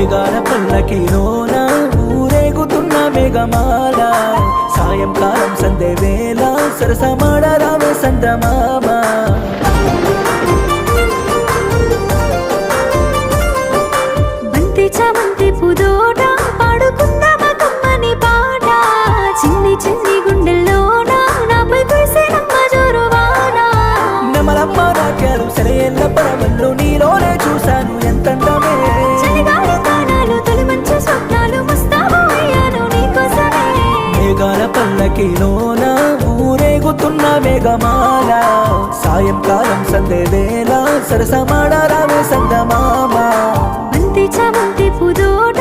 మేఘాల పల్లకిలోన ఊరేగుతున్న మేఘమాల సాయంకాలం సందే వేళ సరసమాడ రావే సందమామ బంతి చామంతి పుదోట పాడుకుందామా కమ్మని పాట చిన్ని చిన్ని గుండెల్లోన నాపై కురిసేనమ్మ జోరువాన నమలమ్మ నాట్యాలు సెలయేళ్ళ పరవళ్ళు నీలోనే చూశాను ఎంతందమే చలిగాలి తానాలు తొలి మంచి స్వప్నాలు ముస్తాబు అయ్యాను నీకోసమే మేఘాల పల్లకిలోన ఊరేగుతున్న మేఘమాల సాయంకాలం సందే వేళ సరసమాడ రావే సందమామ బంతి చామంతి పుదోట